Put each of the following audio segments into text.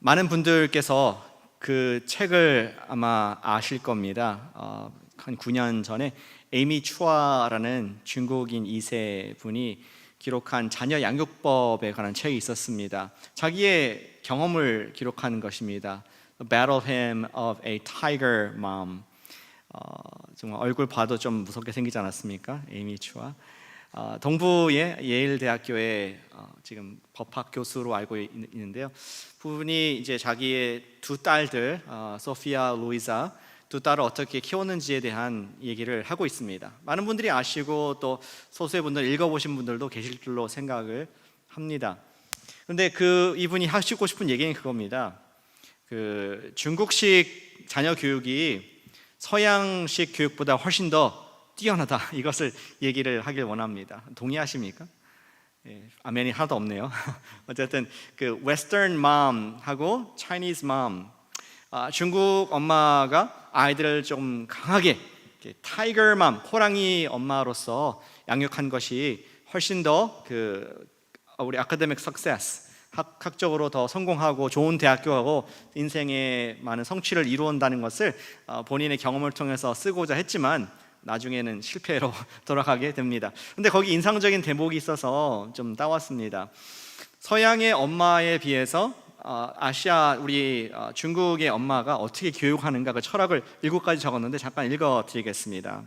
많은 분들께서 그 책을 아마 아실 겁니다. 한 9년 전에 에이미 추아라는 중국인 2세 분이 기록한 자녀 양육법에 관한 책이 있었습니다. 자기의 경험을 기록하는 것입니다. The Battle Hymn of a Tiger Mom. 정말 얼굴 봐도 좀 무섭게 생기지 않았습니까? 에이미 추아. 동부의 예일 대학교의 지금 법학 교수로 알고 있는데요. 그분이 이제 자기의 두 딸들 소피아, 루이자 두 딸을 어떻게 키웠는지에 대한 얘기를 하고 있습니다. 많은 분들이 아시고 또 소수의 분들 읽어보신 분들도 계실 줄로 생각을 합니다. 그런데 이분이 하시고 싶은 얘기는 그겁니다. 그 중국식 자녀 교육이 서양식 교육보다 훨씬 더 뛰어나다, 이것을 얘기를 하길 원합니다. 동의하십니까? 예, 아멘이 하나도 없네요. 어쨌든 그 Western mom하고 Chinese mom, 중국 엄마가 아이들을 좀 강하게 타이거 맘, 호랑이 엄마로서 양육한 것이 훨씬 더 우리 아카데믹 석세스, 학적으로 더 성공하고 좋은 대학교 가고 인생의 많은 성취를 이루었다는 것을 본인의 경험을 통해서 쓰고자 했지만 나중에는 실패로 돌아가게 됩니다. 근데 거기 인상적인 대목이 있어서 좀 따왔습니다. 서양의 엄마에 비해서 아시아 우리 중국의 엄마가 어떻게 교육하는가, 그 철학을 7가지 적었는데 잠깐 읽어드리겠습니다.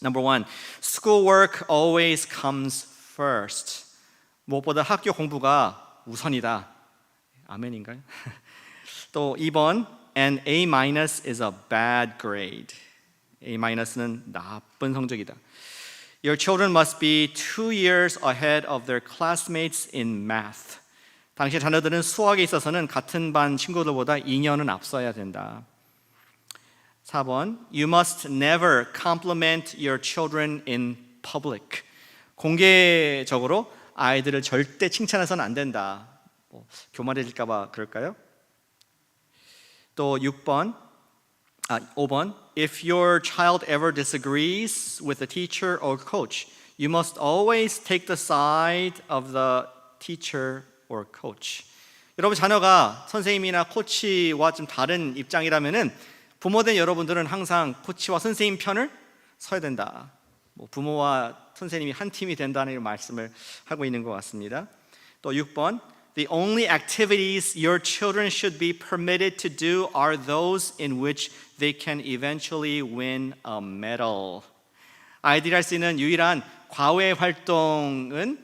Number 1, schoolwork always comes first. 무엇보다 학교 공부가 우선이다. 아멘인가요? 또 2번, an A- is a bad grade. A-는 나쁜 성적이다. Your children must be 2 years ahead of their classmates in math. 당시의 자녀들은 수학에 있어서는 같은 반 친구들보다 2년은 앞서야 된다. 4번, you must never compliment your children in public. 공개적으로 아이들을 절대 칭찬해서는 안 된다. 교만해질까 봐 그럴까요? 또 5번, if your child ever disagrees with the teacher or coach, you must always take the side of the teacher or coach. 여러분 자녀가 선생님이나 코치와 좀 다른 입장이라면은 부모된 여러분들은 항상 코치와 선생님 편을 서야 된다. 부모와 선생님이 한 팀이 된다는 말씀을 하고 있는 것 같습니다. 또 6번, the only activities your children should be permitted to do are those in which they can eventually win a medal. 아이들이 할 수 있는 유일한 과외 활동은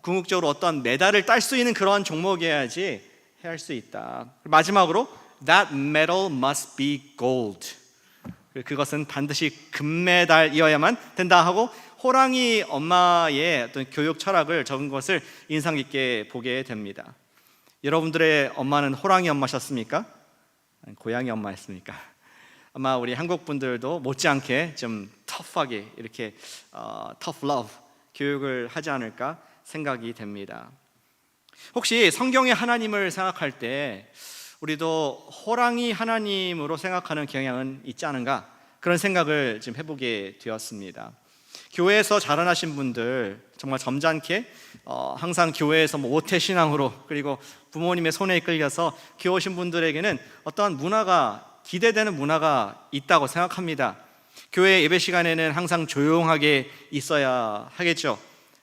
궁극적으로 어떤 메달을 딸 수 있는 그런 종목이어야지 해야 할 수 있다. 마지막으로 that medal must be gold. 그것은 반드시 금메달이어야만 된다 하고 호랑이 엄마의 어떤 교육 철학을 적은 것을 인상 깊게 보게 됩니다. 여러분들의 엄마는 호랑이 엄마셨습니까? 고양이 엄마였습니까? 아마 우리 한국 분들도 못지않게 좀 터프하게 이렇게 tough love 교육을 하지 않을까 생각이 됩니다. 혹시 성경의 하나님을 생각할 때 우리도 호랑이 하나님으로 생각하는 경향은 있지 않은가, 그런 생각을 지금 해보게 되었습니다. 교회에서 자라나신 분들, 정말 점잖게 항상 교회에서 오태 신앙으로, 그리고 부모님의 손에 이끌려서 키우신 분들에게는 어떠한 문화가, 기대되는 문화가 있다고 생각합니다. 교회 예배 시간에는 항상 조용하게 있어야 하겠죠.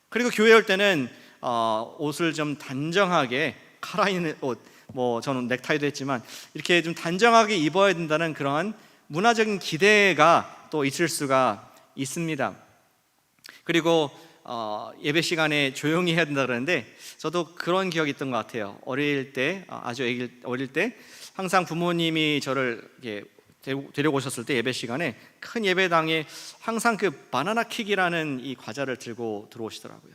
그리고 교회 올 때는 옷을 좀 단정하게, 칼라있는 옷, 저는 넥타이도 했지만 이렇게 좀 단정하게 입어야 된다는 그런 문화적인 기대가 또 있을 수가 있습니다. 그리고 예배 시간에 조용히 해야 된다 그러는데 저도 그런 기억이 있던 것 같아요. 어릴 때, 어릴 때 항상 부모님이 저를 이렇게 데려오셨을 때 예배 시간에 큰 예배당에 항상 그 바나나 킥이라는 이 과자를 들고 들어오시더라고요.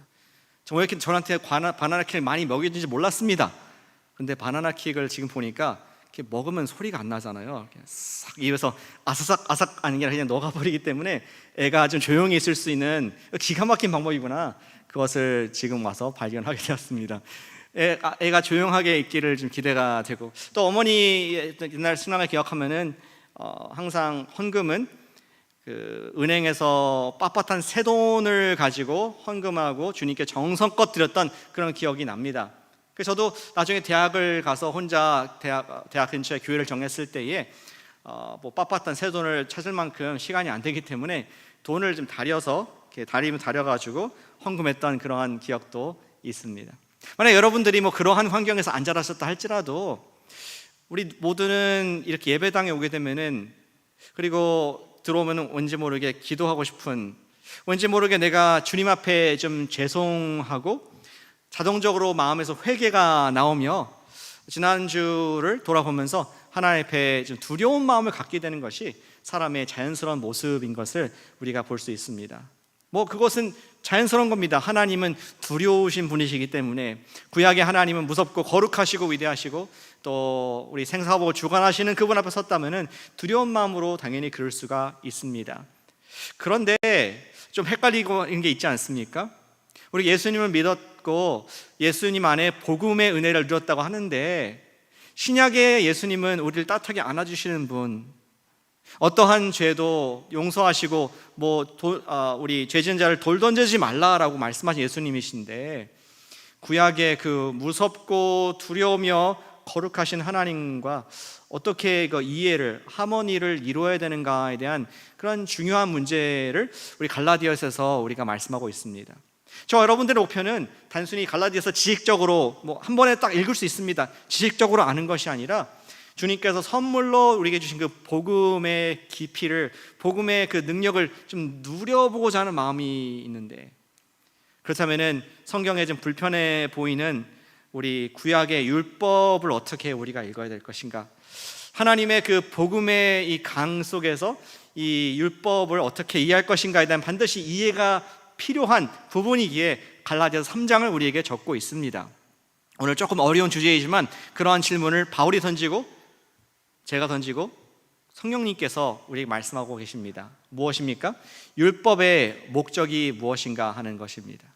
정말 이렇게 저한테 바나나 킥을 많이 먹여준지 몰랐습니다. 근데 바나나 킥을 지금 보니까 이렇게 먹으면 소리가 안 나잖아요. 싹 입에서 아삭아삭 하는 게 그냥 녹아버리기 때문에 애가 좀 조용히 있을 수 있는 기가 막힌 방법이구나, 그것을 지금 와서 발견하게 되었습니다. 애가 조용하게 있기를 좀 기대가 되고, 또 어머니 옛날 신앙을 기억하면은 항상 헌금은 은행에서 빳빳한 새 돈을 가지고 헌금하고 주님께 정성껏 드렸던 그런 기억이 납니다. 그래서 저도 나중에 대학을 가서 혼자 대학 근처에 교회를 정했을 때에 뭐 빳빳한 새 돈을 찾을 만큼 시간이 안 되기 때문에 돈을 좀 다려서 이렇게 다려가지고 헌금했던 그러한 기억도 있습니다. 만약 여러분들이 뭐 그러한 환경에서 안 자라셨다 할지라도 우리 모두는 이렇게 예배당에 오게 되면은 그리고 들어오면은 왠지 모르게 기도하고 싶은, 왠지 모르게 내가 주님 앞에 좀 죄송하고 자동적으로 마음에서 회개가 나오며 지난주를 돌아보면서 하나님 앞에 좀 두려운 마음을 갖게 되는 것이 사람의 자연스러운 모습인 것을 우리가 볼 수 있습니다. 뭐 그것은 자연스러운 겁니다. 하나님은 두려우신 분이시기 때문에, 구약의 하나님은 무섭고 거룩하시고 위대하시고 또 우리 생사하고 주관하시는 그분 앞에 섰다면 두려운 마음으로 당연히 그럴 수가 있습니다. 그런데 좀 헷갈리는 게 있지 않습니까? 우리 예수님을 믿었고 예수님 안에 복음의 은혜를 누렸다고 하는데, 신약의 예수님은 우리를 따뜻하게 안아주시는 분, 어떠한 죄도 용서하시고 우리 죄 지은 자를 돌 던지지 말라라고 말씀하신 예수님이신데, 구약의 그 무섭고 두려우며 거룩하신 하나님과 어떻게 그 이해를, 하모니를 이루어야 되는가에 대한 그런 중요한 문제를 우리 갈라디아서에서 우리가 말씀하고 있습니다. 저 여러분들의 목표는 단순히 갈라디아서 지식적으로 한 번에 딱 읽을 수 있습니다. 지식적으로 아는 것이 아니라 주님께서 선물로 우리에게 주신 그 복음의 깊이를, 복음의 그 능력을 좀 누려보고자 하는 마음이 있는데, 그렇다면은 성경에 좀 불편해 보이는 우리 구약의 율법을 어떻게 우리가 읽어야 될 것인가? 하나님의 그 복음의 이 강 속에서 이 율법을 어떻게 이해할 것인가에 대한 반드시 이해가 필요한 부분이기에 갈라디아서 3장을 우리에게 적고 있습니다. 오늘 조금 어려운 주제이지만 그러한 질문을 바울이 던지고 제가 던지고 성령님께서 우리에게 말씀하고 계십니다. 무엇입니까? 율법의 목적이 무엇인가 하는 것입니다.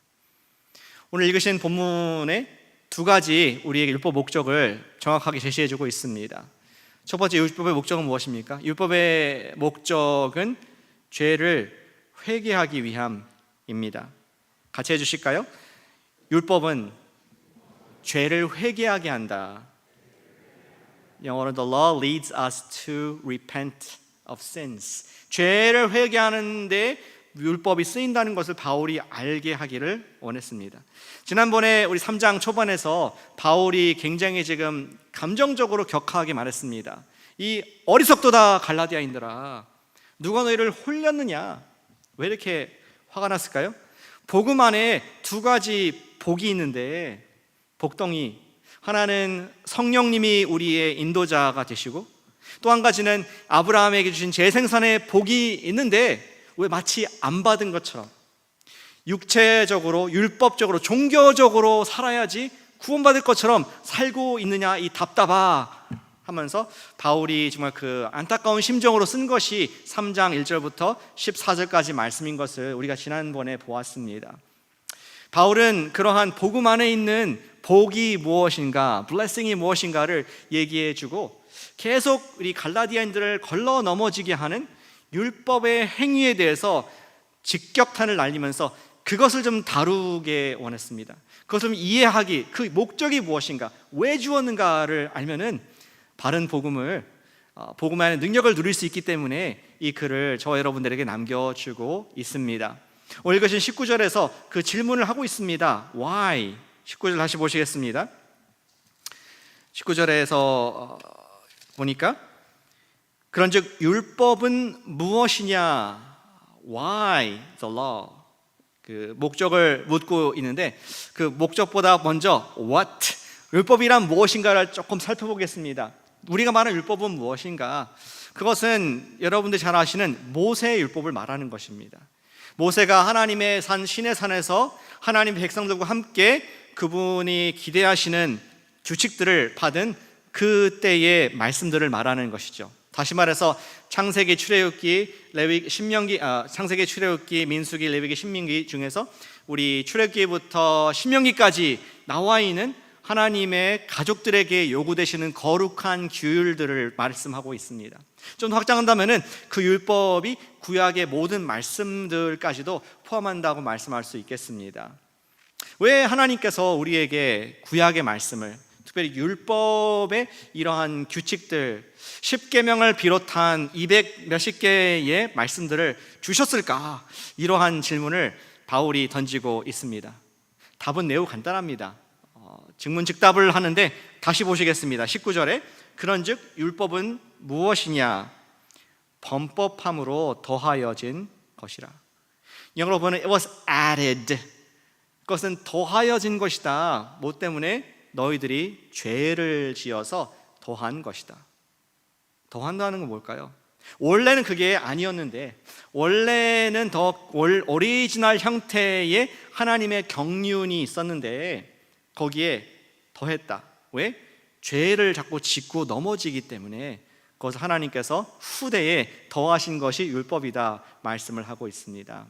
오늘 읽으신 본문에 두 가지 우리에게 율법 목적을 정확하게 제시해주고 있습니다. 첫 번째, 율법의 목적은 무엇입니까? 율법의 목적은 죄를 회개하기 위함입니다. 같이 해주실까요? 율법은 죄를 회개하게 한다. 영어로 The law leads us to repent of sins. 죄를 회개하는데 율법이 쓰인다는 것을 바울이 알게 하기를 원했습니다. 지난번에 우리 3장 초반에서 바울이 굉장히 지금 감정적으로 격하게 말했습니다. 이 어리석도다 갈라디아인들아, 누가 너희를 홀렸느냐? 왜 이렇게 화가 났을까요? 복음 안에 두 가지 복이 있는데, 복덩이, 하나는 성령님이 우리의 인도자가 되시고 또 한 가지는 아브라함에게 주신 재생산의 복이 있는데, 왜 마치 안 받은 것처럼 육체적으로, 율법적으로, 종교적으로 살아야지 구원받을 것처럼 살고 있느냐 이 답답하 하면서 바울이 정말 그 안타까운 심정으로 쓴 것이 3장 1절부터 14절까지 말씀인 것을 우리가 지난번에 보았습니다. 바울은 그러한 복음 안에 있는 복이 무엇인가, blessing이 무엇인가를 얘기해주고 계속 우리 갈라디아인들을 걸러 넘어지게 하는 율법의 행위에 대해서 직격탄을 날리면서 그것을 좀 다루게 원했습니다. 그것을 좀 이해하기, 그 목적이 무엇인가, 왜 주었는가를 알면은 바른 복음을, 복음 안에 능력을 누릴 수 있기 때문에 이 글을 저 여러분들에게 남겨주고 있습니다. 오늘 읽으신 19절에서 그 질문을 하고 있습니다. Why? 19절 다시 보시겠습니다. 19절에서 보니까 그런즉 율법은 무엇이냐? Why the law? 그 목적을 묻고 있는데 그 목적보다 먼저 what? 율법이란 무엇인가를 조금 살펴보겠습니다. 우리가 말하는 율법은 무엇인가? 그것은 여러분들 잘 아시는 모세의 율법을 말하는 것입니다. 모세가 하나님의 산 시내 산에서 하나님 백성들과 함께 그분이 기대하시는 규칙들을 받은 그때의 말씀들을 말하는 것이죠. 다시 말해서 창세기, 출애굽기, 창세기, 출애굽기, 민수기, 레위기, 신명기 중에서 우리 출애굽기부터 신명기까지 나와 있는 하나님의 가족들에게 요구되시는 거룩한 규율들을 말씀하고 있습니다. 좀 더 확장한다면은 그 율법이 구약의 모든 말씀들까지도 포함한다고 말씀할 수 있겠습니다. 왜 하나님께서 우리에게 구약의 말씀을, 특별히 율법의 이러한 규칙들, 10계명을 비롯한 200 몇십 개의 말씀들을 주셨을까? 이러한 질문을 바울이 던지고 있습니다. 답은 매우 간단합니다. 증문즉답을 하는데 다시 보시겠습니다. 19절에 그런즉 율법은 무엇이냐? 범법함으로 더하여진 것이라. 영어로 보면 it was added. 그것은 더하여진 것이다. 뭐 때문에? 너희들이 죄를 지어서 더한 것이다. 더한다는 건 뭘까요? 원래는 그게 아니었는데, 원래는 더 오리지널 형태의 하나님의 경륜이 있었는데 거기에 더했다. 왜? 죄를 자꾸 짓고 넘어지기 때문에 그것을 하나님께서 후대에 더하신 것이 율법이다 말씀을 하고 있습니다.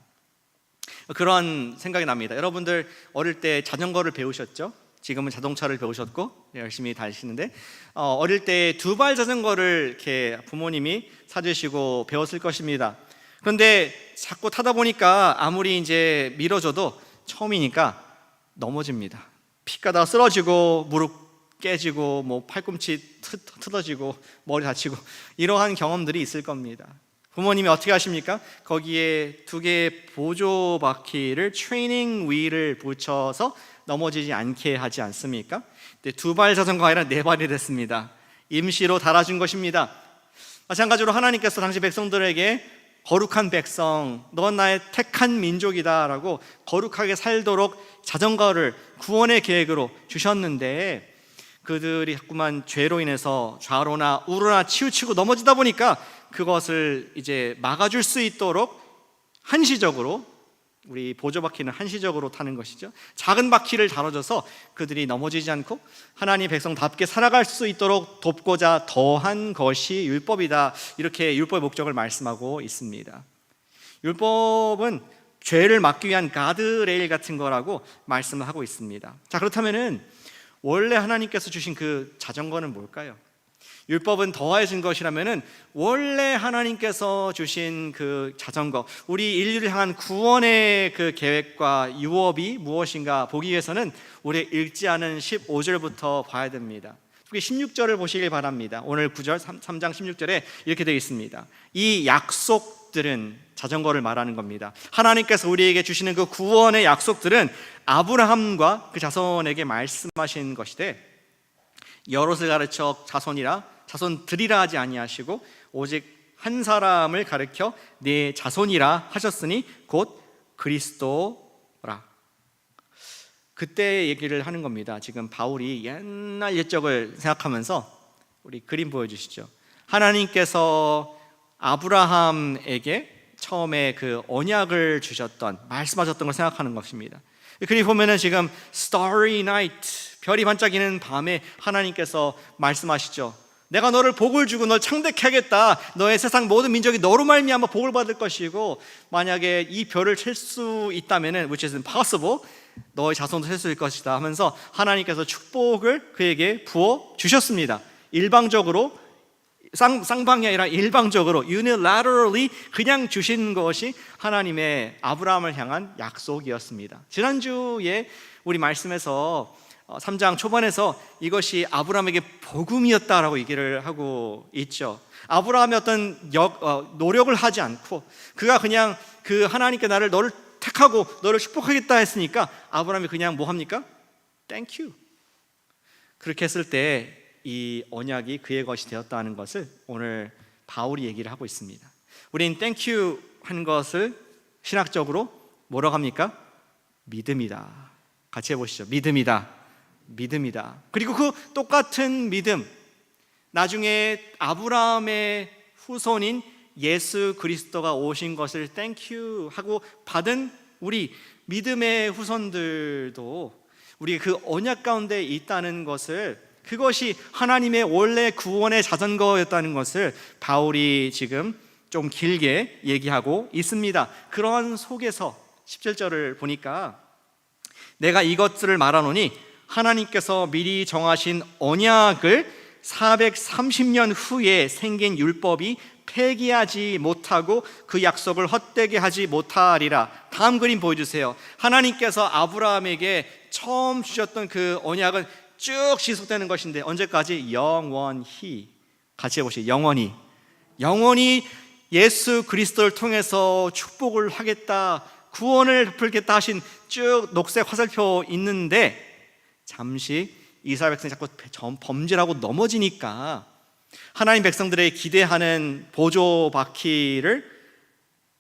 그런 생각이 납니다. 여러분들 어릴 때 자전거를 배우셨죠? 지금은 자동차를 배우셨고 열심히 다니시는데, 어릴 때 두발 자전거를 이렇게 부모님이 사주시고 배웠을 것입니다. 그런데 자꾸 타다 보니까 아무리 이제 밀어줘도 처음이니까 넘어집니다. 피가다 쓰러지고 무릎 깨지고 뭐 팔꿈치 틀어지고 머리 다치고 이러한 경험들이 있을 겁니다. 부모님이 어떻게 하십니까? 거기에 2개의 보조 바퀴를 트레이닝 휠을 붙여서 넘어지지 않게 하지 않습니까? 2발 자전거가 아니라 4발이 됐습니다. 임시로 달아준 것입니다. 마찬가지로 하나님께서 당시 백성들에게 거룩한 백성, 넌 나의 택한 민족이다 라고 거룩하게 살도록 자전거를 구원의 계획으로 주셨는데, 그들이 자꾸만 죄로 인해서 좌로나 우로나 치우치고 넘어지다 보니까 그것을 이제 막아줄 수 있도록 한시적으로, 우리 보조바퀴는 한시적으로 타는 것이죠. 작은 바퀴를 달아줘서 그들이 넘어지지 않고 하나님 백성답게 살아갈 수 있도록 돕고자 더한 것이 율법이다. 이렇게 율법의 목적을 말씀하고 있습니다. 율법은 죄를 막기 위한 가드레일 같은 거라고 말씀을 하고 있습니다. 자, 그렇다면은 원래 하나님께서 주신 그 자전거는 뭘까요? 율법은 더해진 것이라면은 원래 하나님께서 주신 그 자전거, 우리 인류를 향한 구원의 그 계획과 유업이 무엇인가 보기 위해서는 우리 읽지 않은 15절부터 봐야 됩니다. 특히 16절을 보시길 바랍니다. 오늘 9절 3장 16절에 이렇게 되어 있습니다. 이 약속들은, 자전거를 말하는 겁니다. 하나님께서 우리에게 주시는 그 구원의 약속들은 아브라함과 그 자손에게 말씀하신 것이되, 여럿을 가르쳐 자손들이라 하지 아니하시고 오직 한 사람을 가르쳐 네 자손이라 하셨으니 곧 그리스도라. 그때 얘기를 하는 겁니다. 지금 바울이 옛날 옛적을 생각하면서, 우리 그림 보여주시죠. 하나님께서 아브라함에게 처음에 그 언약을 주셨던, 말씀하셨던 걸 생각하는 것입니다. 그림 보면은 지금 Starry Night, 별이 반짝이는 밤에 하나님께서 말씀하시죠. 내가 너를 복을 주고 널 창대케 하겠다. 너의 세상 모든 민족이 너로 말미암아 복을 받을 것이고, 만약에 이 별을 셀 수 있다면은, which is impossible, 너의 자손도 셀 수 있을 것이다 하면서 하나님께서 축복을 그에게 부어 주셨습니다. 일방적으로, 쌍방이 아니라 일방적으로, unilaterally 그냥 주신 것이 하나님의 아브라함을 향한 약속이었습니다. 지난주에 우리 말씀에서 3장 초반에서 이것이 아브라함에게 복음이었다라고 얘기를 하고 있죠. 아브라함이 어떤 노력을 하지 않고 그가 그냥 그 하나님께 너를 택하고 너를 축복하겠다 했으니까 아브라함이 그냥 뭐 합니까? Thank you. 그렇게 했을 때 이 언약이 그의 것이 되었다는 것을 오늘 바울이 얘기를 하고 있습니다. 우린 Thank you 한 것을 신학적으로 뭐라고 합니까? 믿음이다. 같이 해보시죠. 믿음이다. 믿음이다. 그리고 그 똑같은 믿음, 나중에 아브라함의 후손인 예수 그리스도가 오신 것을 Thank you 하고 받은 우리 믿음의 후손들도 우리가 그 언약 가운데 있다는 것을, 그것이 하나님의 원래 구원의 자전거였다는 것을 바울이 지금 좀 길게 얘기하고 있습니다. 그런 속에서 17절을 보니까 내가 이것들을 말하노니 하나님께서 미리 정하신 언약을 430년 후에 생긴 율법이 폐기하지 못하고 그 약속을 헛되게 하지 못하리라. 다음 그림 보여주세요. 하나님께서 아브라함에게 처음 주셨던 그 언약은 쭉 지속되는 것인데 언제까지? 영원히. 같이 해보시죠. 영원히. 영원히 예수 그리스도를 통해서 축복을 하겠다, 구원을 베풀겠다 하신 쭉 녹색 화살표 있는데, 잠시 이스라엘 백성이 자꾸 범죄하고 넘어지니까 하나님 백성들의 기대하는 보조 바퀴를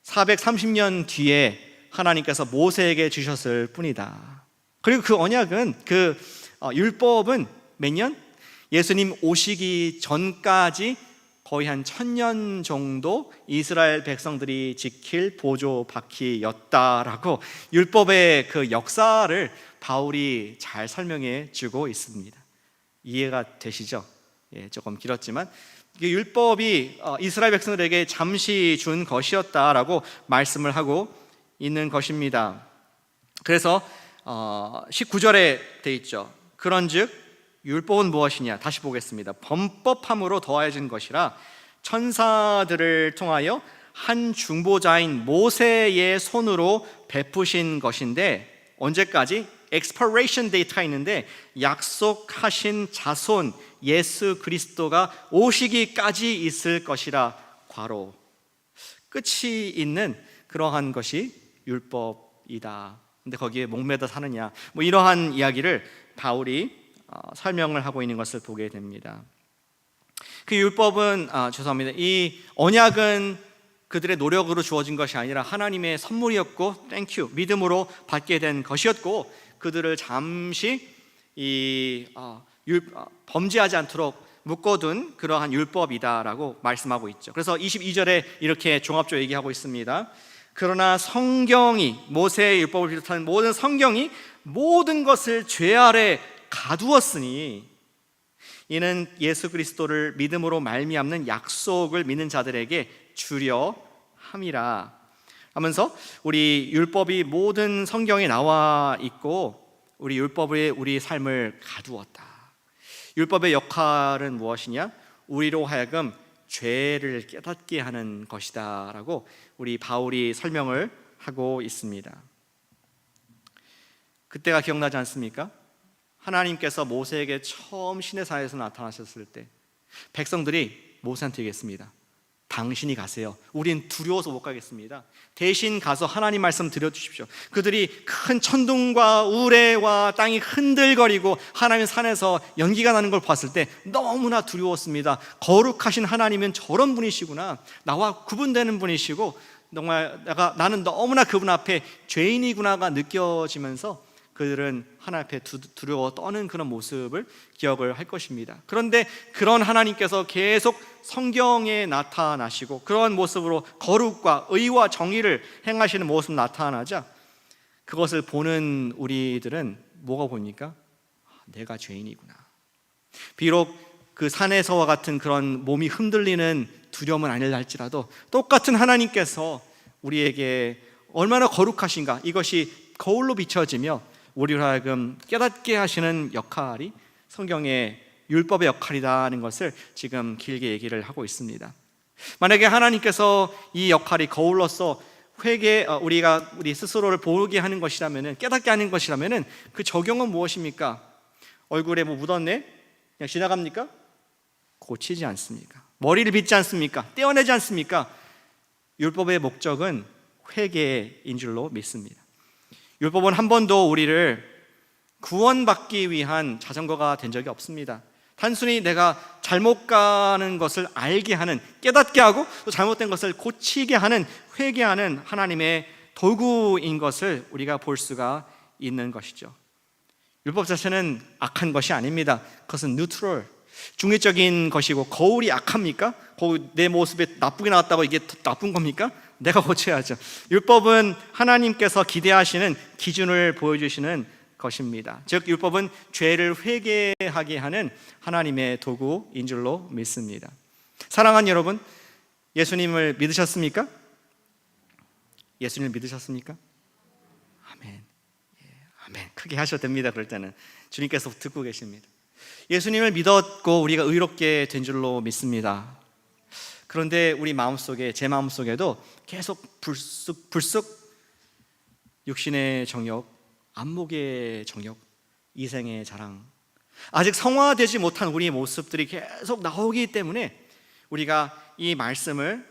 430년 뒤에 하나님께서 모세에게 주셨을 뿐이다. 그리고 그 언약은, 그 율법은 몇 년? 예수님 오시기 전까지 거의 한 1000년 정도 이스라엘 백성들이 지킬 보조 바퀴였다라고 율법의 그 역사를 바울이 잘 설명해 주고 있습니다. 이해가 되시죠? 예, 조금 길었지만 율법이 이스라엘 백성들에게 잠시 준 것이었다라고 말씀을 하고 있는 것입니다. 그래서 19절에 돼 있죠. 그런즉 율법은 무엇이냐? 다시 보겠습니다. 범법함으로 더해진 것이라 천사들을 통하여 한 중보자인 모세의 손으로 베푸신 것인데, 언제까지? expiration date가 있는데 약속하신 자손 예수 그리스도가 오시기까지 있을 것이라. 괄호. 끝이 있는 그러한 것이 율법이다. 근데 거기에 목매다 사느냐, 뭐 이러한 이야기를 바울이 설명을 하고 있는 것을 보게 됩니다. 그 율법은 죄송합니다. 이 언약은 그들의 노력으로 주어진 것이 아니라 하나님의 선물이었고, 땡큐, 믿음으로 받게 된 것이었고, 그들을 잠시 범죄하지 않도록 묶어둔 그러한 율법이다라고 말씀하고 있죠. 그래서 22절에 이렇게 종합적으로 얘기하고 있습니다. 그러나 성경이, 모세의 율법을 비롯한 모든 성경이 모든 것을 죄 아래 가두었으니 이는 예수 그리스도를 믿음으로 말미암는 약속을 믿는 자들에게 주려 함이라 하면서, 우리 율법이 모든 성경에 나와 있고 우리 율법에 우리 삶을 가두었다. 율법의 역할은 무엇이냐? 우리로 하여금 죄를 깨닫게 하는 것이다 라고 우리 바울이 설명을 하고 있습니다. 그때가 기억나지 않습니까? 하나님께서 모세에게 처음 시내산에서 나타나셨을 때 백성들이 모세한테 얘기했습니다. 당신이 가세요. 우린 두려워서 못 가겠습니다. 대신 가서 하나님 말씀 드려주십시오. 그들이 큰 천둥과 우레와 땅이 흔들거리고 하나님 산에서 연기가 나는 걸 봤을 때 너무나 두려웠습니다. 거룩하신 하나님은 저런 분이시구나, 나와 구분되는 분이시고 정말 나는 너무나 그분 앞에 죄인이구나가 느껴지면서 그들은 하나님 앞에 두려워 떠는 그런 모습을 기억을 할 것입니다. 그런데 그런 하나님께서 계속 성경에 나타나시고 그런 모습으로 거룩과 의와 정의를 행하시는 모습 나타나자 그것을 보는 우리들은 뭐가 보입니까? 내가 죄인이구나. 비록 그 산에서와 같은 그런 몸이 흔들리는 두려움은 아니라 할지라도 똑같은 하나님께서 우리에게 얼마나 거룩하신가, 이것이 거울로 비춰지며 우리로 하여금 깨닫게 하시는 역할이 성경의 율법의 역할이라는 것을 지금 길게 얘기를 하고 있습니다. 만약에 하나님께서 이 역할이 거울로서 우리 스스로를 보게 하는 것이라면, 깨닫게 하는 것이라면 그 적용은 무엇입니까? 얼굴에 뭐 묻었네? 그냥 지나갑니까? 고치지 않습니까? 머리를 빗지 않습니까? 떼어내지 않습니까? 율법의 목적은 회개인 줄로 믿습니다. 율법은 한 번도 우리를 구원받기 위한 자전거가 된 적이 없습니다. 단순히 내가 잘못 가는 것을 알게 하는, 깨닫게 하고 또 잘못된 것을 고치게 하는, 회개하는 하나님의 도구인 것을 우리가 볼 수가 있는 것이죠. 율법 자체는 악한 것이 아닙니다. 그것은 뉴트럴, 중립적인 것이고, 거울이 악합니까? 내 모습에 나쁘게 나왔다고 이게 나쁜 겁니까? 내가 고쳐야죠. 율법은 하나님께서 기대하시는 기준을 보여주시는 것입니다. 즉 율법은 죄를 회개하게 하는 하나님의 도구인 줄로 믿습니다. 사랑하는 여러분, 예수님을 믿으셨습니까? 예수님을 믿으셨습니까? 아멘. 예, 아멘. 크게 하셔도 됩니다. 그럴 때는 주님께서 듣고 계십니다. 예수님을 믿었고 우리가 의롭게 된 줄로 믿습니다. 그런데 우리 마음속에, 제 마음속에도 계속 불쑥 육신의 정욕, 안목의 정욕, 이생의 자랑, 아직 성화되지 못한 우리의 모습들이 계속 나오기 때문에 우리가 이 말씀을,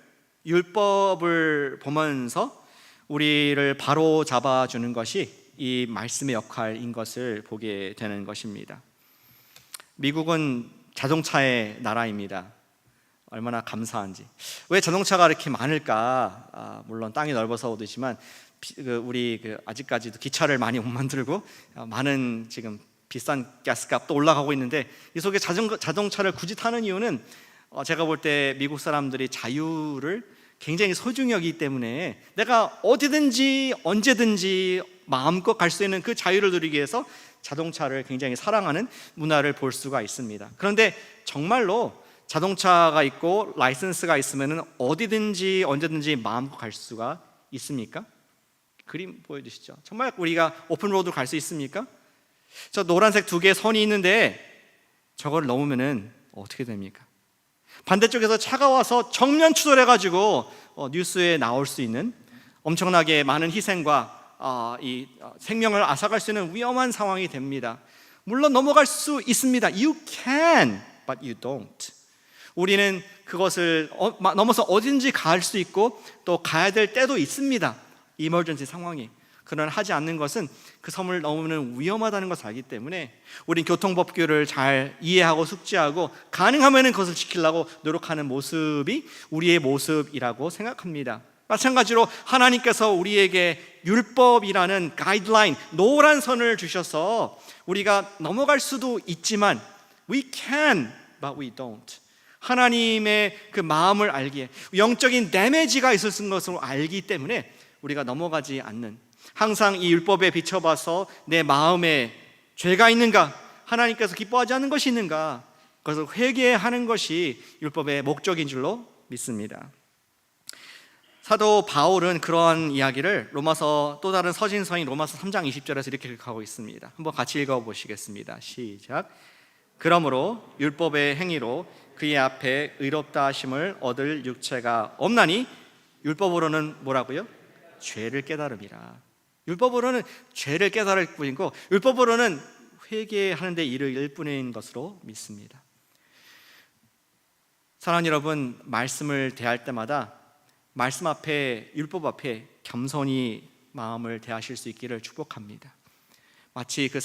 율법을 보면서 우리를 바로 잡아주는 것이 이 말씀의 역할인 것을 보게 되는 것입니다. 미국은 자동차의 나라입니다. 얼마나 감사한지. 왜 자동차가 이렇게 많을까? 물론 땅이 넓어서 그렇지만 우리 아직까지도 기차를 많이 못 만들고 많은 지금 비싼 가스값도 올라가고 있는데 이 속에 자동차를 굳이 타는 이유는 제가 볼 때 미국 사람들이 자유를 굉장히 소중히 여기기 때문에 내가 어디든지 언제든지 마음껏 갈 수 있는 그 자유를 누리기 위해서 자동차를 굉장히 사랑하는 문화를 볼 수가 있습니다. 그런데 정말로 자동차가 있고 라이선스가 있으면 어디든지 언제든지 마음껏 갈 수가 있습니까? 그림 보여주시죠. 정말 우리가 오픈로드로 갈 수 있습니까? 저 노란색 2개의 선이 있는데 저걸 넘으면 어떻게 됩니까? 반대쪽에서 차가 와서 정면 추돌해가지고 뉴스에 나올 수 있는 엄청나게 많은 희생과 생명을 앗아갈 수 있는 위험한 상황이 됩니다. 물론 넘어갈 수 있습니다. You can, but you don't. 우리는 그것을 넘어서 어딘지 갈 수 있고 또 가야 될 때도 있습니다. 이머전시 상황이. 그러나 하지 않는 것은 그 섬을 넘으면 위험하다는 것을 알기 때문에 우린 교통법규를 잘 이해하고 숙지하고 가능하면 그것을 지키려고 노력하는 모습이 우리의 모습이라고 생각합니다. 마찬가지로 하나님께서 우리에게 율법이라는 가이드라인, 노란 선을 주셔서 우리가 넘어갈 수도 있지만 We can, but we don't. 하나님의 그 마음을 알기에 영적인 데미지가 있을 것으로 알기 때문에 우리가 넘어가지 않는, 항상 이 율법에 비춰봐서 내 마음에 죄가 있는가, 하나님께서 기뻐하지 않는 것이 있는가, 그것을 회개하는 것이 율법의 목적인 줄로 믿습니다. 사도 바울은 그러한 이야기를 로마서, 또 다른 서신서인 로마서 3장 20절에서 이렇게 기록하고 있습니다. 한번 같이 읽어보시겠습니다. 시작. 그러므로 율법의 행위로 그의 앞에 의롭다 하심을 얻을 육체가 없나니 율법으로는 뭐라고요? 죄를 깨달음이라. 율법으로는 죄를 깨달을 뿐이고 율법으로는 회개하는 데 이를 뿐인 것으로 믿습니다. 사랑하는 여러분, 말씀을 대할 때마다 말씀 앞에, 율법 앞에 겸손히 마음을 대하실 수 있기를 축복합니다. 마치 그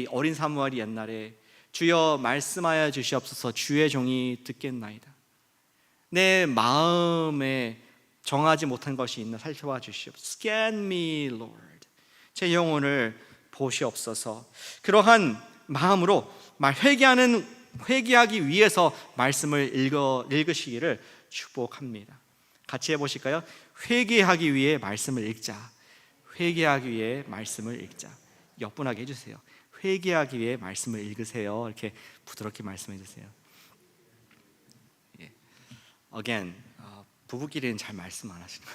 어린 사무엘이 옛날에 주여 말씀하여 주시옵소서, 주의 종이 듣겠나이다. 내 마음에 정하지 못한 것이 있나 살펴봐 주시옵소서. Scan me, Lord. 제 영혼을 보시옵소서. 그러한 마음으로 회개하기 위해서 말씀을 읽으시기를 축복합니다. 같이 해보실까요? 회개하기 위해 말씀을 읽자. 회개하기 위해 말씀을 읽자. 옆분하게 해주세요. 회개하기 위해 말씀을 읽으세요. 이렇게 부드럽게 말씀해 주세요. 예. Again, 부부끼리는 잘 말씀 안 하시나?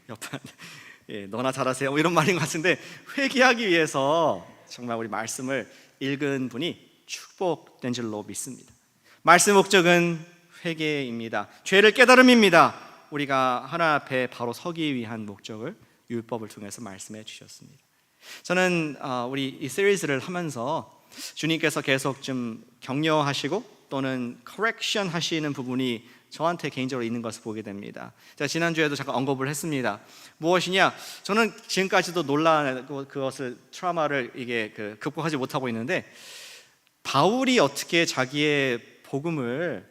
옆에 너나 잘하세요. 이런 말인 것 같은데 회개하기 위해서 정말 우리 말씀을 읽은 분이 축복된 줄로 믿습니다. 말씀 목적은 회개입니다. 죄를 깨달음입니다. 우리가 하나님 앞에 바로 서기 위한 목적을 율법을 통해서 말씀해 주셨습니다. 저는 우리 이 시리즈를 하면서 주님께서 계속 좀 격려하시고 또는 correction 하시는 부분이 저한테 개인적으로 있는 것을 보게 됩니다. 제가 지난주에도 잠깐 언급을 했습니다. 무엇이냐? 저는 지금까지도 놀라고 그것을 트라우마를 극복하지 못하고 있는데 바울이 어떻게 자기의 복음을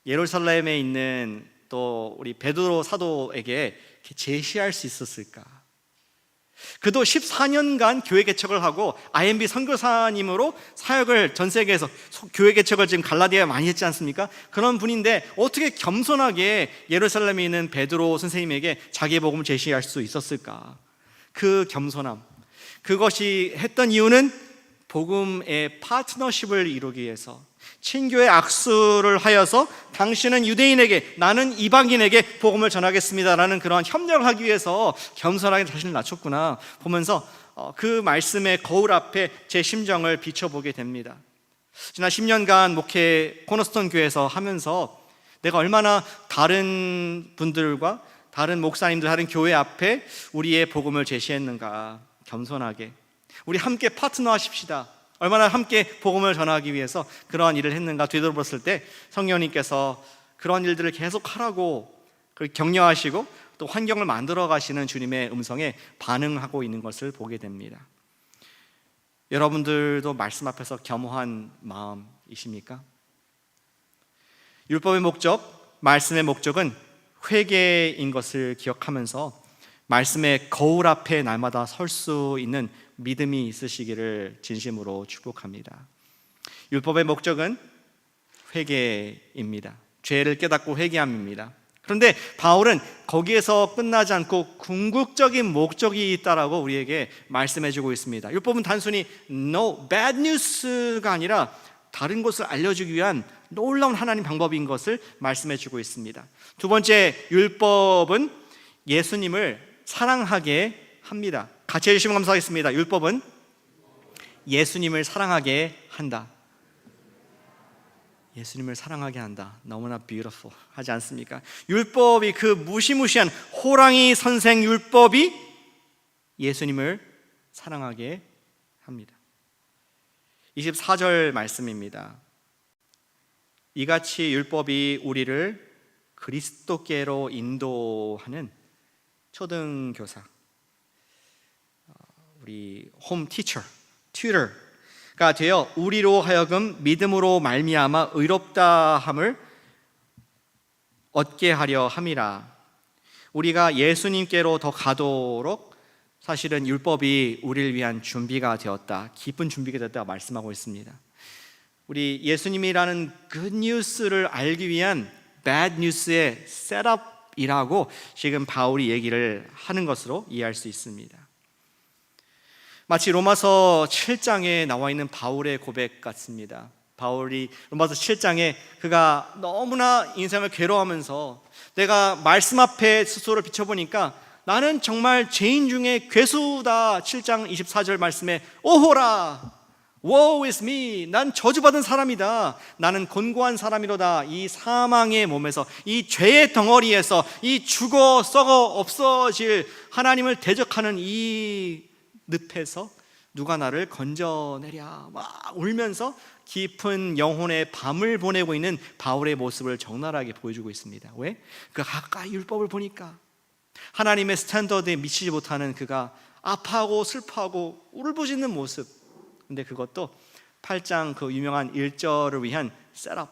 예루살렘에 있는 또 우리 베드로 사도에게 제시할 수 있었을까? 그도 14년간 교회 개척을 하고 IMB 선교사님으로 사역을 전 세계에서 교회 개척을 지금 갈라디아에 많이 했지 않습니까? 그런 분인데 어떻게 겸손하게 예루살렘에 있는 베드로 선생님에게 자기의 복음을 제시할 수 있었을까? 그 겸손함, 그것이 했던 이유는 복음의 파트너십을 이루기 위해서, 친교의 악수를 하여서 당신은 유대인에게, 나는 이방인에게 복음을 전하겠습니다라는 그런 협력을 하기 위해서 겸손하게 자신을 낮췄구나 보면서 그 말씀의 거울 앞에 제 심정을 비춰보게 됩니다. 지난 10년간 목회 코너스톤 교회에서 하면서 내가 얼마나 다른 분들과 다른 목사님들, 다른 교회 앞에 우리의 복음을 제시했는가. 겸손하게 우리 함께 파트너하십시다. 얼마나 함께 복음을 전하기 위해서 그러한 일을 했는가 되돌아봤을 때 성령님께서 그런 일들을 계속 하라고 격려하시고 또 환경을 만들어 가시는 주님의 음성에 반응하고 있는 것을 보게 됩니다. 여러분들도 말씀 앞에서 겸허한 마음이십니까? 율법의 목적, 말씀의 목적은 회개인 것을 기억하면서 말씀의 거울 앞에 날마다 설 수 있는 믿음이 있으시기를 진심으로 축복합니다. 율법의 목적은 회개입니다. 죄를 깨닫고 회개함입니다. 그런데 바울은 거기에서 끝나지 않고 궁극적인 목적이 있다라고 우리에게 말씀해주고 있습니다. 율법은 단순히 no bad news가 아니라 다른 것을 알려주기 위한 놀라운 하나님 방법인 것을 말씀해주고 있습니다. 두 번째, 율법은 예수님을 사랑하게 합니다. 같이 해주시면 감사하겠습니다. 율법은 예수님을 사랑하게 한다. 예수님을 사랑하게 한다. 너무나 beautiful 하지 않습니까? 율법이 그 무시무시한 호랑이 선생 율법이 예수님을 사랑하게 합니다. 24절 말씀입니다. 이같이 율법이 우리를 그리스도께로 인도하는 초등교사, 우리 홈 티처, 튜터가 되어 우리로 하여금 믿음으로 말미암아 의롭다함을 얻게 하려 함이라. 우리가 예수님께로 더 가도록 사실은 율법이 우리를 위한 준비가 되었다, 기쁜 준비가 되었다 말씀하고 있습니다. 우리 예수님이라는 굿뉴스를 알기 위한 배드뉴스의 셋업이라고 지금 바울이 얘기를 하는 것으로 이해할 수 있습니다. 마치 로마서 7장에 나와 있는 바울의 고백 같습니다. 바울이 로마서 7장에 그가 너무나 인생을 괴로워하면서 내가 말씀 앞에 스스로를 비춰보니까 나는 정말 죄인 중에 괴수다. 7장 24절 말씀에 오호라, woe is me, 난 저주받은 사람이다. 나는 곤고한 사람이로다. 이 사망의 몸에서, 이 죄의 덩어리에서, 이 죽어 썩어 없어질 하나님을 대적하는 이 늪에서 누가 나를 건져내랴 막 울면서 깊은 영혼의 밤을 보내고 있는 바울의 모습을 적나라하게 보여주고 있습니다. 왜? 그 가까이 율법을 보니까 하나님의 스탠더드에 미치지 못하는 그가 아파하고 슬퍼하고 울부짖는 모습. 근데 그것도 8장 그 유명한 1절을 위한 셋업,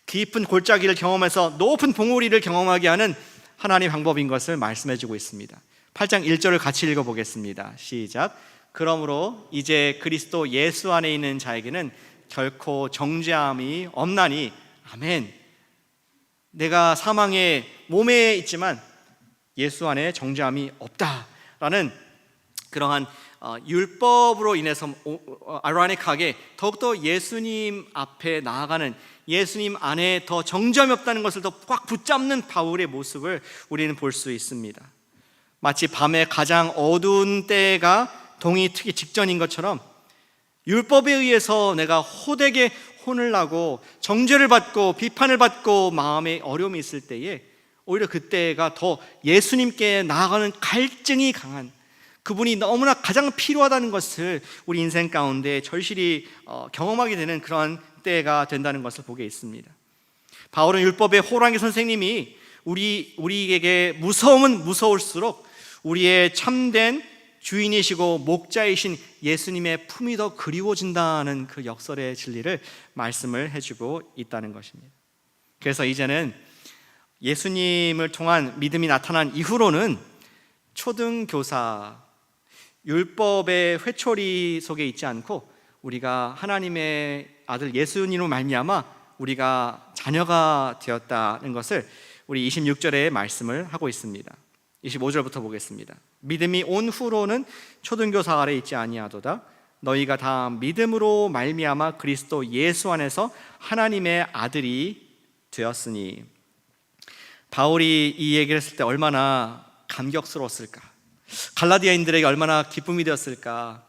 깊은 골짜기를 경험해서 높은 봉우리를 경험하게 하는 하나님의 방법인 것을 말씀해주고 있습니다. 8장 1절을 같이 읽어보겠습니다. 시작. 그러므로 이제 그리스도 예수 안에 있는 자에게는 결코 정죄함이 없나니. 아멘. 내가 사망의 몸에 있지만 예수 안에 정죄함이 없다라는 그러한 율법으로 인해서 아이러니하게 더욱더 예수님 앞에 나아가는, 예수님 안에 더 정죄함이 없다는 것을 더 꽉 붙잡는 바울의 모습을 우리는 볼 수 있습니다. 마치 밤의 가장 어두운 때가 동이 트기 직전인 것처럼 율법에 의해서 내가 호되게 혼을 나고 정죄를 받고 비판을 받고 마음에 어려움이 있을 때에 오히려 그때가 더 예수님께 나아가는 갈증이 강한, 그분이 너무나 가장 필요하다는 것을 우리 인생 가운데 절실히 경험하게 되는 그런 때가 된다는 것을 보게 있습니다. 바울은 율법의 호랑이 선생님이 우리에게 무서움은 무서울수록 우리의 참된 주인이시고 목자이신 예수님의 품이 더 그리워진다는 그 역설의 진리를 말씀을 해주고 있다는 것입니다. 그래서 이제는 예수님을 통한 믿음이 나타난 이후로는 초등교사, 율법의 회초리 속에 있지 않고 우리가 하나님의 아들 예수님으로 말미암아 우리가 자녀가 되었다는 것을 우리 26절에 말씀을 하고 있습니다. 25절부터 보겠습니다. 믿음이 온 후로는 초등교사 아래 있지 아니하도다. 너희가 다 믿음으로 말미암아 그리스도 예수 안에서 하나님의 아들이 되었으니. 바울이 이 얘기를 했을 때 얼마나 감격스러웠을까, 갈라디아인들에게 얼마나 기쁨이 되었을까.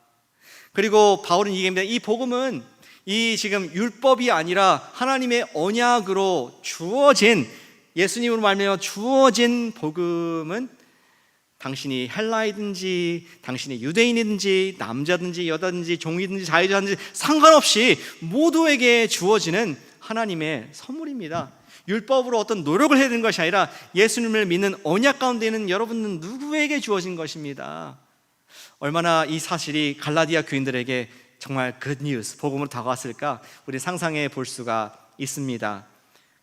그리고 바울은 얘기합니다. 이 복음은 이 지금 율법이 아니라 하나님의 언약으로 주어진, 예수님으로 말미암아 주어진 복음은 당신이 헬라이든지 당신이 유대인이든지 남자든지 여자든지 종이든지 자유자든지 상관없이 모두에게 주어지는 하나님의 선물입니다. 율법으로 어떤 노력을 해야 되는 것이 아니라 예수님을 믿는 언약 가운데 있는 여러분은 누구에게 주어진 것입니다. 얼마나 이 사실이 갈라디아 교인들에게 정말 굿뉴스, 복음으로 다가왔을까 우리 상상해 볼 수가 있습니다.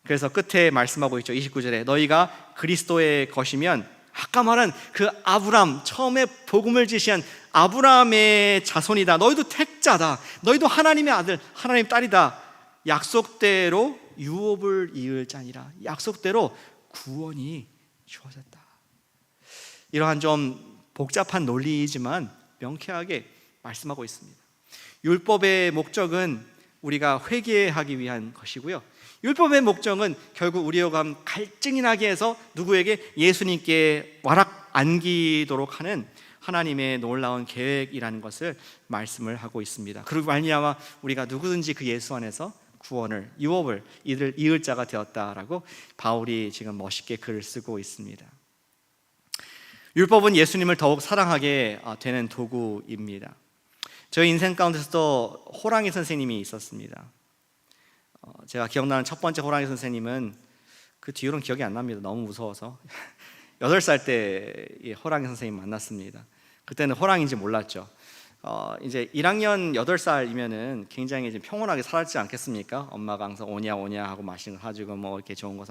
그래서 끝에 말씀하고 있죠. 29절에 너희가 그리스도의 것이면, 아까 말한 그 아브람, 처음에 복음을 제시한 아브라함의 자손이다. 너희도 택자다. 너희도 하나님의 아들, 하나님의 딸이다. 약속대로 유업을 이을 자니라. 약속대로 구원이 주어졌다. 이러한 좀 복잡한 논리이지만 명쾌하게 말씀하고 있습니다. 율법의 목적은 우리가 회개하기 위한 것이고요, 율법의 목적은 결국 우리와 간 갈증이 나게 해서 누구에게? 예수님께 와락 안기도록 하는 하나님의 놀라운 계획이라는 것을 말씀을 하고 있습니다. 그리고 말미암아 우리가 누구든지 그 예수 안에서 구원을, 유업을 이을 자가 되었다라고 바울이 지금 멋있게 글을 쓰고 있습니다. 율법은 예수님을 더욱 사랑하게 되는 도구입니다. 저희 인생 가운데서도 호랑이 선생님이 있었습니다. 제가 기억나는 첫 번째 호랑이 선생님은, 그 뒤로는 기억이 안 납니다. 너무 무서워서 8살 때 호랑이 선생님 만났습니다. 그때는 호랑이인지 몰랐죠. 이제 1학년 8살이면은 굉장히 좀 평온하게 살았지 않겠습니까? 엄마가 항상 오냐 하고 맛있는 거 사주고 뭐 이렇게 좋은 거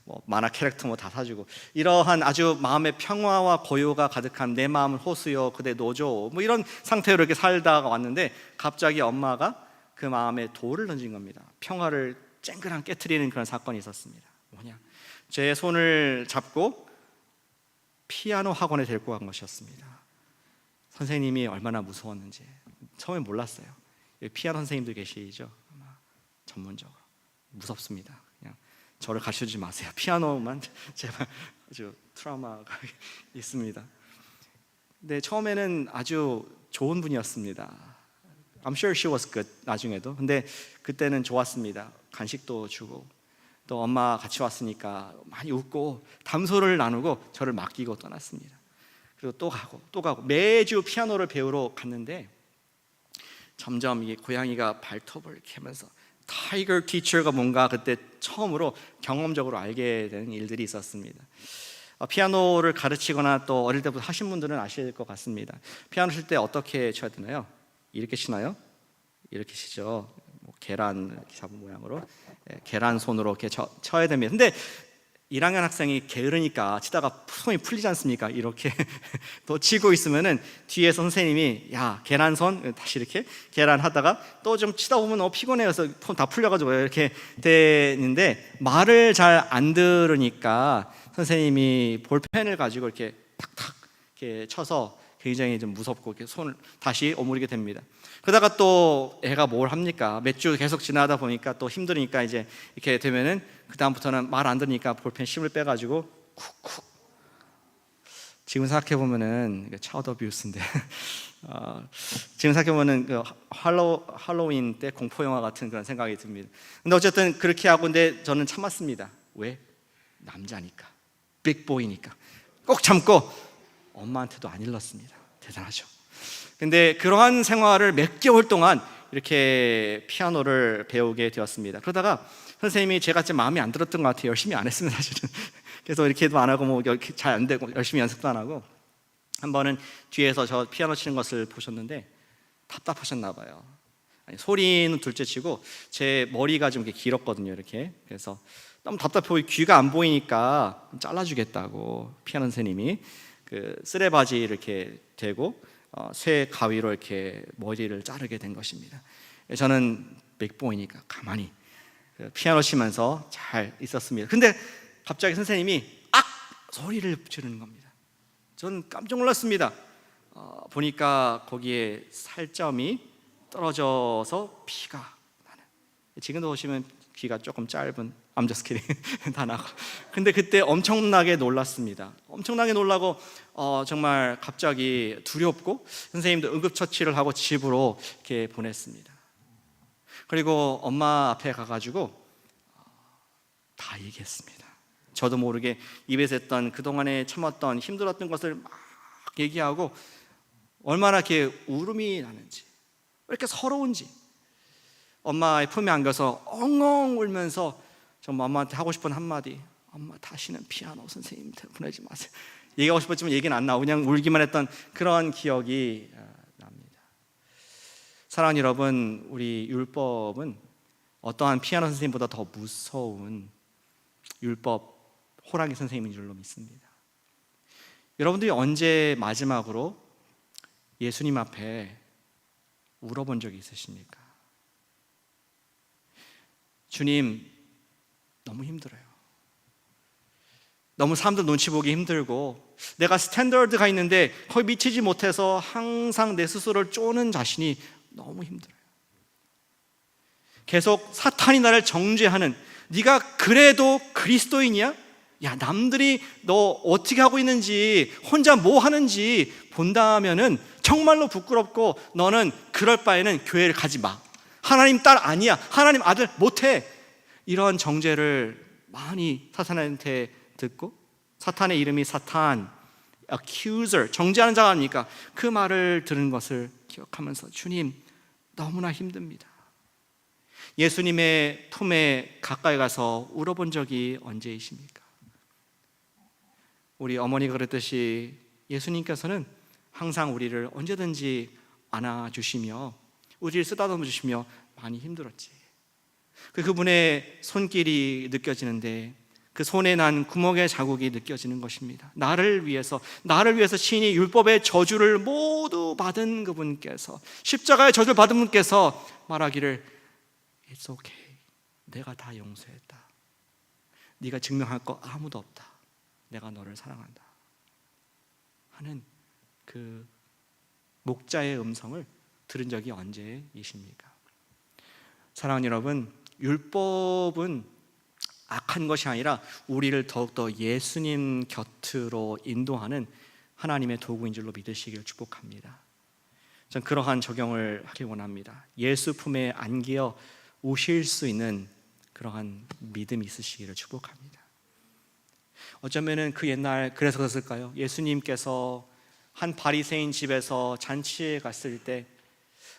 뭐 만화 캐릭터 뭐 다 사주고, 이러한 아주 마음의 평화와 고요가 가득한 내 마음을 호수여 그대 노조 뭐 이런 상태로 이렇게 살다가 왔는데, 갑자기 엄마가 그 마음에 돌을 던진 겁니다. 평화를 쨍그랑 깨트리는 그런 사건이 있었습니다. 뭐냐? 제 손을 잡고 피아노 학원에 데리고 간 것이었습니다. 선생님이 얼마나 무서웠는지 처음에 몰랐어요. 피아노 선생님도 계시죠? 아마 전문적으로 무섭습니다. 그냥 저를 가르쳐주지 마세요. 피아노만 제발. 아주 트라우마가 있습니다. 근데 처음에는 아주 좋은 분이었습니다. I'm sure she was good. 나중에도. 근데 그때는 좋았습니다. 간식도 주고, 또 엄마 같이 왔으니까 많이 웃고 담소를 나누고 저를 맡기고 떠났습니다. 그리고 또 가고 매주 피아노를 배우러 갔는데, 점점 이게 고양이가 발톱을 이렇게 하면서 타이거 티처가 뭔가 그때 처음으로 경험적으로 알게 되는 일들이 있었습니다. 피아노를 가르치거나 또 어릴 때부터 하신 분들은 아실 것 같습니다. 피아노 칠 때 어떻게 쳐야 되나요? 이렇게 치나요? 이렇게 치죠. 뭐 계란 이렇게 잡은 모양으로, 계란 손으로 이렇게 쳐야 됩니다. 근데 1학년 학생이 게으르니까 치다가 손이 풀리지 않습니까? 이렇게 또 치고 있으면은 뒤에 선생님이 야 계란손 다시 이렇게 계란 하다가 또 좀 치다 보면 피곤해요. 그래서 폰 다 풀려가지고 이렇게 되는데, 말을 잘 안 들으니까 선생님이 볼펜을 가지고 이렇게 탁탁 이렇게 쳐서 굉장히 좀 무섭고 이렇게 손을 다시 오므리게 됩니다. 그러다가 또 애가 뭘 합니까? 몇 주 계속 지나다 보니까 또 힘드니까 이제 이렇게 되면은 그 다음부터는 말 안 들으니까 볼펜 심을 빼가지고 쿡쿡. 지금 생각해 보면은 차일드 어뷰스인데 지금 생각해 보면은 그 할로윈 때 공포 영화 같은 그런 생각이 듭니다. 근데 어쨌든 그렇게 하고, 근데 저는 참았습니다. 왜? 남자니까, 빅보이니까 꼭 참고 엄마한테도 안 일렀습니다. 대단하죠. 근데 그러한 생활을 몇 개월 동안 이렇게 피아노를 배우게 되었습니다. 그러다가 선생님이 제가 좀 마음에 안 들었던 것 같아요. 열심히 안 했습니다, 사실은. 그래서 이렇게도 안 하고 뭐 잘 안 되고 열심히 연습도 안 하고, 한 번은 뒤에서 저 피아노 치는 것을 보셨는데 답답하셨나 봐요. 아니, 소리는 둘째치고 제 머리가 좀 이렇게 길었거든요, 이렇게. 그래서 너무 답답하고 귀가 안 보이니까 잘라주겠다고 피아노 선생님이 그 쓰레바지 이렇게 대고 쇠 가위로 이렇게 머리를 자르게 된 것입니다. 저는 빅보이니까 가만히 피아노 치면서 잘 있었습니다. 근데 갑자기 선생님이 악! 소리를 지르는 겁니다. 저는 깜짝 놀랐습니다. 보니까 거기에 살점이 떨어져서 피가 나는. 지금도 보시면 귀가 조금 짧은, I'm just kidding. 다 나고. 근데 그때 엄청나게 놀랐습니다. 엄청나게 놀라고 정말 갑자기 두렵고, 선생님도 응급처치를 하고 집으로 이렇게 보냈습니다. 그리고 엄마 앞에 가가지고 다 얘기했습니다. 저도 모르게 입에서 했던 그동안에 참았던 힘들었던 것을 막 얘기하고 얼마나 이렇게 울음이 나는지, 왜 이렇게 서러운지 엄마의 품에 안겨서 엉엉 울면서 정말 엄마한테 하고 싶은 한마디, 엄마 다시는 피아노 선생님한테 보내지 마세요. 얘기하고 싶었지만 얘기는 안 나오고 그냥 울기만 했던 그런 기억이 납니다. 사랑하는 여러분, 우리 율법은 어떠한 피아노 선생님보다 더 무서운 율법 호랑이 선생님인 줄로 믿습니다. 여러분들이 언제 마지막으로 예수님 앞에 울어본 적이 있으십니까? 주님, 너무 힘들어요. 너무 사람들 눈치 보기 힘들고 내가 스탠더드가 있는데 거의 미치지 못해서 항상 내 스스로를 쪼는 자신이 너무 힘들어요. 계속 사탄이 나를 정죄하는, 네가 그래도 그리스도인이야? 야, 남들이 너 어떻게 하고 있는지, 혼자 뭐 하는지 본다면은 정말로 부끄럽고 너는 그럴 바에는 교회를 가지 마. 하나님 딸 아니야. 하나님 아들 못해. 이런 정죄를 많이 사탄한테 듣고, 사탄의 이름이 사탄, accuser, 정죄하는 자가 아닙니까? 그 말을 들은 것을 기억하면서 주님, 너무나 힘듭니다. 예수님의 품에 가까이 가서 울어본 적이 언제이십니까? 우리 어머니가 그랬듯이 예수님께서는 항상 우리를 언제든지 안아주시며 우리를 쓰다듬어 주시며 많이 힘들었지. 그분의 손길이 느껴지는데 그 손에 난 구멍의 자국이 느껴지는 것입니다. 나를 위해서 신이 율법의 저주를 모두 받은 그분께서, 십자가의 저주를 받은 분께서 말하기를 It's okay. 내가 다 용서했다. 네가 증명할 거 아무도 없다. 내가 너를 사랑한다 하는 그 목자의 음성을 들은 적이 언제이십니까? 사랑하는 여러분, 율법은 악한 것이 아니라 우리를 더욱더 예수님 곁으로 인도하는 하나님의 도구인 줄로 믿으시길 축복합니다. 전 그러한 적용을 하기 원합니다. 예수 품에 안겨 오실 수 있는 그러한 믿음이 있으시기를 축복합니다. 어쩌면은 그 옛날 그래서 그랬을까요? 예수님께서 한 바리새인 집에서 잔치에 갔을 때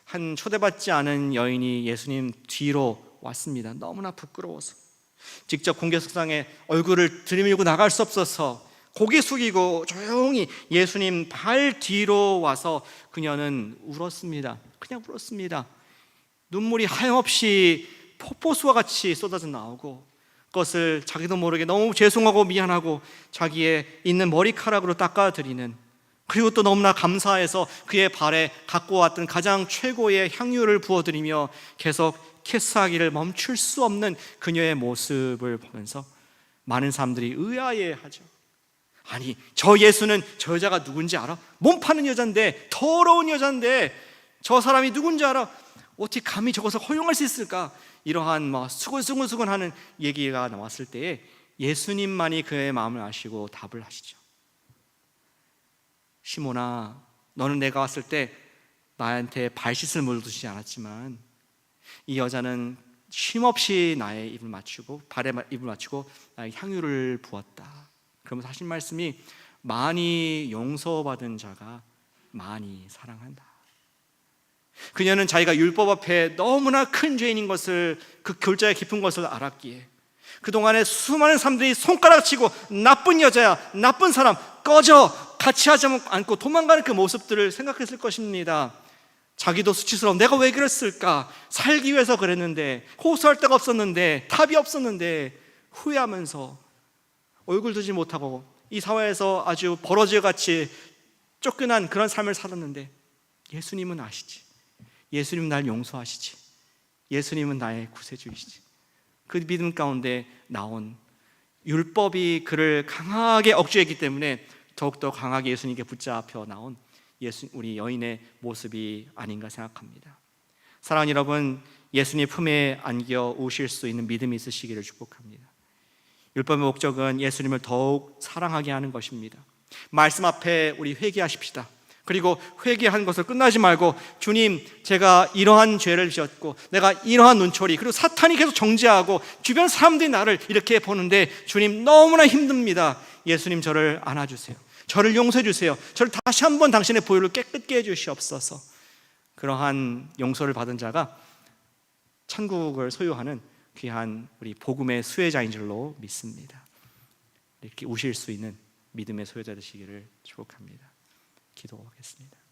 한 초대받지 않은 여인이 예수님 뒤로 왔습니다. 너무나 부끄러워서 직접 공개석상에 얼굴을 들이밀고 나갈 수 없어서 고개 숙이고 조용히 예수님 발 뒤로 와서 그녀는 울었습니다. 그냥 울었습니다. 눈물이 하염없이 폭포수와 같이 쏟아져 나오고 그것을 자기도 모르게 너무 죄송하고 미안하고 자기의 있는 머리카락으로 닦아드리는, 그리고 또 너무나 감사해서 그의 발에 갖고 왔던 가장 최고의 향유를 부어드리며 계속 키스하기를 멈출 수 없는 그녀의 모습을 보면서 많은 사람들이 의아해하죠. 아니, 저 예수는 저 여자가 누군지 알아? 몸 파는 여잔데, 더러운 여잔데 저 사람이 누군지 알아? 어떻게 감히 저것을 허용할 수 있을까? 이러한 수근수근하는 얘기가 나왔을 때에 예수님만이 그의 마음을 아시고 답을 하시죠. 시몬아, 너는 내가 왔을 때 나한테 발짓을 물어주지 않았지만 이 여자는 쉼없이 나의 입을 맞추고 발에 입을 맞추고 나의 향유를 부었다. 그러면서 하신 말씀이 많이 용서받은 자가 많이 사랑한다. 그녀는 자기가 율법 앞에 너무나 큰 죄인인 것을, 그 골자의 깊은 것을 알았기에 그동안에 수많은 사람들이 손가락치고 나쁜 여자야, 나쁜 사람, 꺼져, 같이 하지 않고 도망가는 그 모습들을 생각했을 것입니다. 자기도 수치스러워. 내가 왜 그랬을까? 살기 위해서 그랬는데, 호소할 데가 없었는데, 답이 없었는데 후회하면서 얼굴 들지 못하고 이 사회에서 아주 버러지같이 쫓겨난 그런 삶을 살았는데 예수님은 아시지. 예수님은 날 용서하시지. 예수님은 나의 구세주이시지. 그 믿음 가운데 나온 율법이 그를 강하게 억제했기 때문에 더욱더 강하게 예수님께 붙잡혀 나온 우리 여인의 모습이 아닌가 생각합니다. 사랑하는 여러분, 예수님 품에 안겨 오실 수 있는 믿음이 있으시기를 축복합니다. 율법의 목적은 예수님을 더욱 사랑하게 하는 것입니다. 말씀 앞에 우리 회개하십시다. 그리고 회개한 것을 끝나지 말고 주님, 제가 이러한 죄를 지었고 내가 이러한 눈초리, 그리고 사탄이 계속 정죄하고 주변 사람들이 나를 이렇게 보는데 주님 너무나 힘듭니다. 예수님 저를 안아주세요. 저를 용서해 주세요. 저를 다시 한번 당신의 보혈로 깨끗게 해주시옵소서. 그러한 용서를 받은 자가 천국을 소유하는 귀한 우리 복음의 수혜자인 줄로 믿습니다. 이렇게 우실 수 있는 믿음의 소유자 되시기를 축복합니다. 기도하겠습니다.